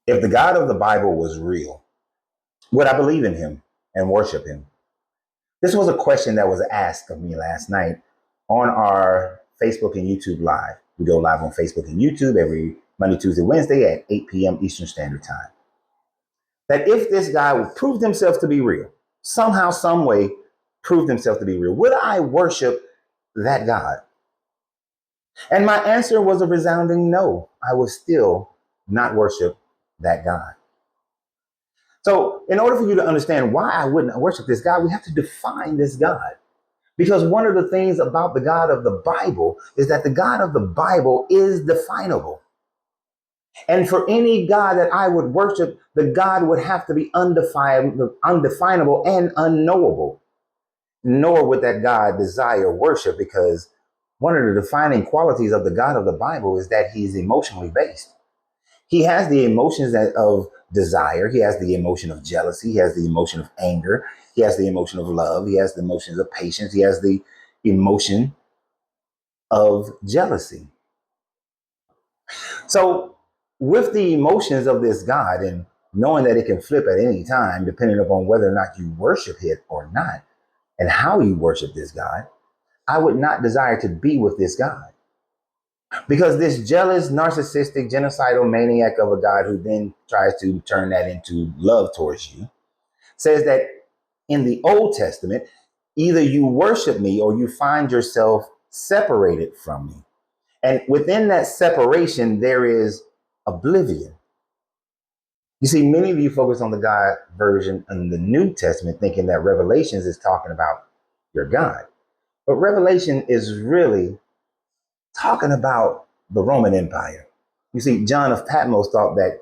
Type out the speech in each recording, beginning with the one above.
If the God of the Bible was real, would I believe in him and worship him? This was a question that was asked of me last night on our Facebook and YouTube live. We go live on Facebook and YouTube every Monday, Tuesday, Wednesday at 8 p.m. Eastern Standard Time. That if this guy would prove himself to be real, somehow, some way, proved himself to be real, would I worship that God? And my answer was a resounding no. I would still not worship that God. So in order for you to understand why I wouldn't worship this God, we have to define this God. Because one of the things about the God of the Bible is that the God of the Bible is definable. And for any God that I would worship, the God would have to be undefinable and unknowable. Nor would that God desire worship, because one of the defining qualities of the God of the Bible is that he's emotionally based. He has the emotions of desire. He has the emotion of jealousy. He has the emotion of anger. He has the emotion of love. He has the emotions of patience. He has the emotion of jealousy. So with the emotions of this God, and knowing that it can flip at any time, depending upon whether or not you worship it or not, and how you worship this God, I would not desire to be with this God. Because this jealous, narcissistic, genocidal maniac of a God who then tries to turn that into love towards you says that in the Old Testament, either you worship me or you find yourself separated from me. And within that separation, there is oblivion. You see, many of you focus on the God version in the New Testament, thinking that Revelations is talking about your God. But Revelation is really talking about the Roman Empire. You see, John of Patmos thought that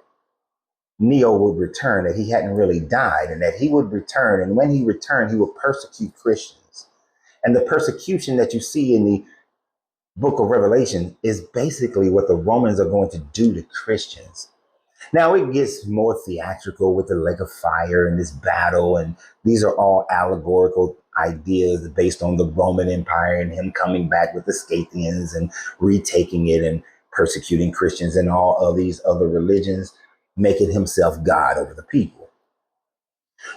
Neo would return, that he hadn't really died, and that he would return. And when he returned, he would persecute Christians. And the persecution that you see in the book of Revelation is basically what the Romans are going to do to Christians. Now it gets more theatrical with the lake of fire and this battle, and these are all allegorical ideas based on the Roman Empire and him coming back with the Scythians and retaking it and persecuting Christians and all of these other religions, making himself God over the people.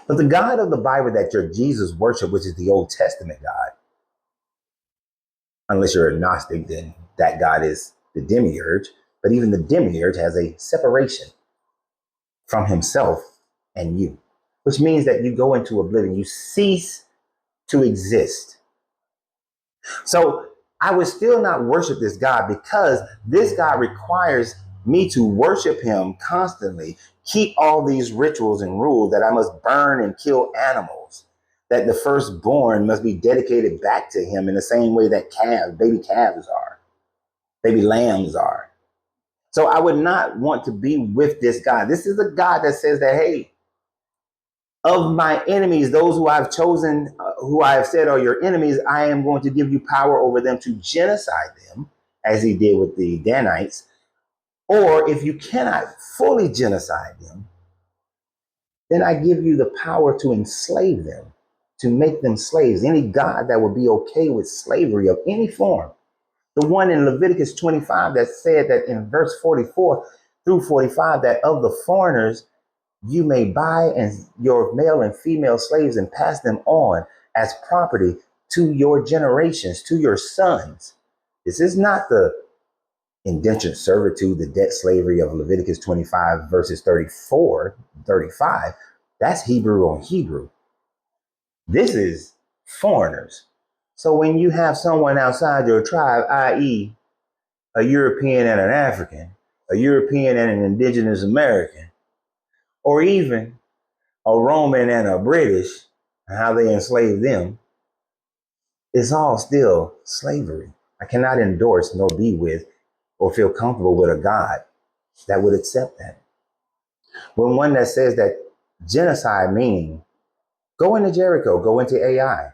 But the God of the Bible that your Jesus worship, which is the Old Testament God, unless you're a Gnostic, then that God is the demiurge. But even the demiurge has a separation from himself and you, which means that you go into oblivion. You cease to exist. So I would still not worship this God, because this God requires me to worship him constantly, keep all these rituals and rules, that I must burn and kill animals, that the firstborn must be dedicated back to him in the same way that baby calves are, baby lambs are. So I would not want to be with this God. This is a God that says that, hey, of my enemies, those who I've chosen, who I have said are your enemies, I am going to give you power over them to genocide them, as he did with the Danites. Or if you cannot fully genocide them, then I give you the power to enslave them, to make them slaves. Any God that would be okay with slavery of any form. The one in Leviticus 25 that said that in verse 44 through 45, that of the foreigners, you may buy and your male and female slaves and pass them on as property to your generations, to your sons. This is not the indentured servitude, the debt slavery of Leviticus 25 verses 35. That's Hebrew on Hebrew. This is foreigners. So when you have someone outside your tribe, i.e. a European and an African, a European and an indigenous American, or even a Roman and a British, how they enslaved them, it's all still slavery. I cannot endorse nor be with or feel comfortable with a God that would accept that. When one that says that genocide meaning, go into Jericho, go into AI,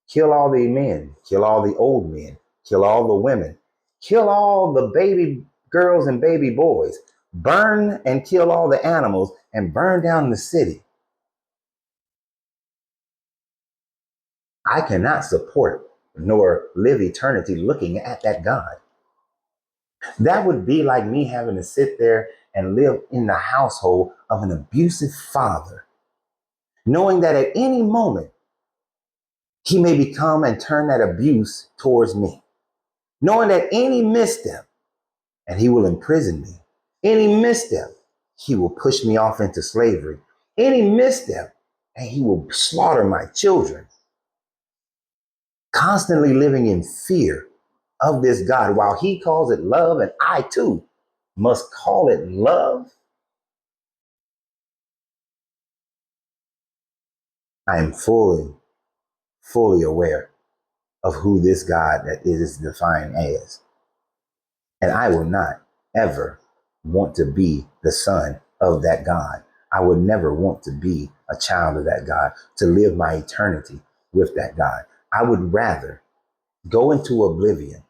kill all the men, kill all the old men, kill all the women, kill all the baby girls and baby boys, burn and kill all the animals, and burn down the city. I cannot support nor live eternity looking at that God. That would be like me having to sit there and live in the household of an abusive father, knowing that at any moment he may become and turn that abuse towards me, knowing that any misstep and he will imprison me, any misstep he will push me off into slavery, any misstep and he will slaughter my children, constantly living in fear of this God while he calls it love and I too must call it love. I am fully aware of who this God that is defined as. And I will not ever want to be the son of that God. I would never want to be a child of that God, to live my eternity with that God. I would rather go into oblivion,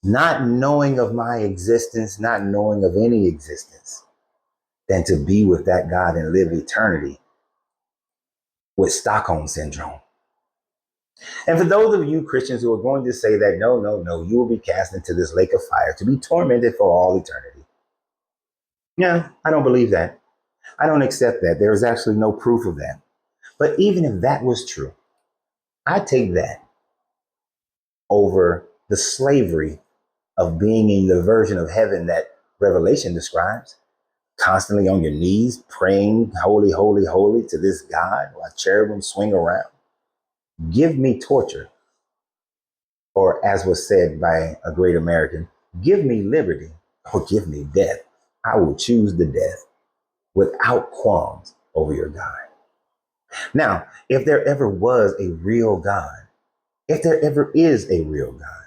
not knowing of my existence, not knowing of any existence, than to be with that God and live eternity with Stockholm syndrome. And for those of you Christians who are going to say that, no, you will be cast into this lake of fire to be tormented for all eternity. Yeah, I don't believe that. I don't accept that. There is actually no proof of that. But even if that was true, I take that over the slavery of being in the version of heaven that Revelation describes, constantly on your knees, praying, holy, holy, holy to this God while cherubim swing around. Give me torture. Or as was said by a great American, give me liberty or give me death. I will choose the death without qualms over your God. Now, if there ever was a real God, if there ever is a real God,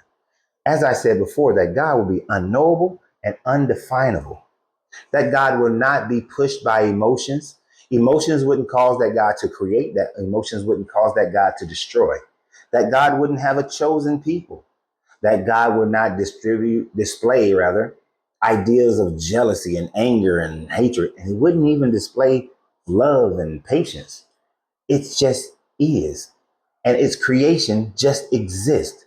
as I said before, that God will be unknowable and undefinable. That God will not be pushed by emotions. Emotions wouldn't cause that God to create. That emotions wouldn't cause that God to destroy. That God wouldn't have a chosen people. That God would not display ideas of jealousy and anger and hatred. And he wouldn't even display love and patience. It just is. And its creation just exists.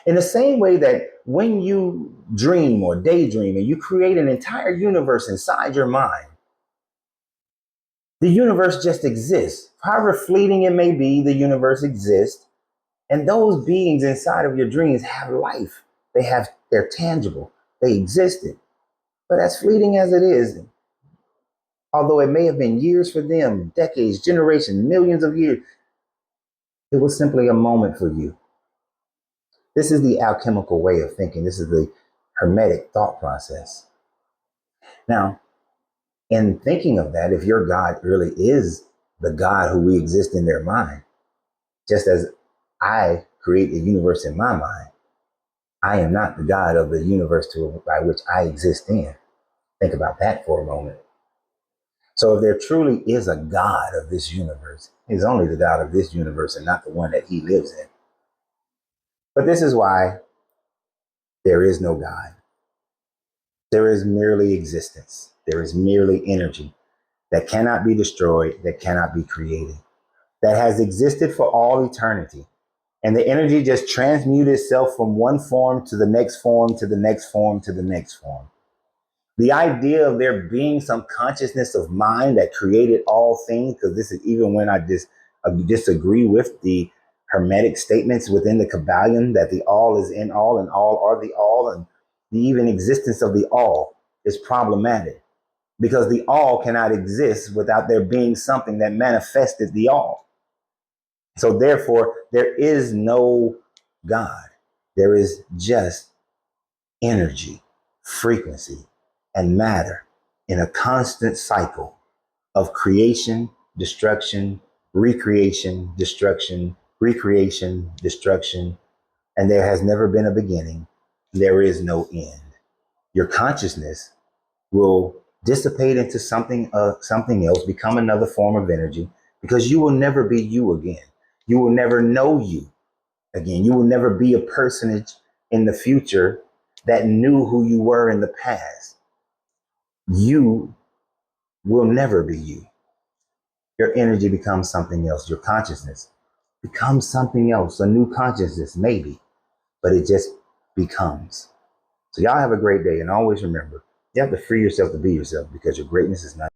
In the same way that when you dream or daydream and you create an entire universe inside your mind, the universe just exists. However fleeting it may be, the universe exists. And those beings inside of your dreams have life. They're tangible. They existed. But as fleeting as it is, although it may have been years for them, decades, generations, millions of years, it was simply a moment for you. This is the alchemical way of thinking. This is the Hermetic thought process. Now, in thinking of that, if your God really is the God who we exist in their mind, just as I create a universe in my mind, I am not the God of the universe by which I exist in. Think about that for a moment. So if there truly is a God of this universe, he's only the God of this universe and not the one that he lives in. But this is why there is no God. There is merely existence. There is merely energy that cannot be destroyed, that cannot be created, that has existed for all eternity. And the energy just transmutes itself from one form to the next form, to the next form, to the next form. The idea of there being some consciousness of mind that created all things, because this is even when I disagree with the Hermetic statements within the Kabbalion that the all is in all and all are the all, and the even existence of the all is problematic because the all cannot exist without there being something that manifested the all. So therefore, there is no God. There is just energy, frequency, and matter in a constant cycle of creation, destruction, recreation, destruction, recreation, destruction, and there has never been a beginning. There is no end. Your consciousness will dissipate into something else, become another form of energy, because you will never be you again. You will never know you again. You will never be a personage in the future that knew who you were in the past. You will never be you. Your energy becomes something else. Your consciousness becomes something else, a new consciousness, maybe, but it just becomes. So y'all have a great day. And always remember, You have to free yourself to be yourself because your greatness is not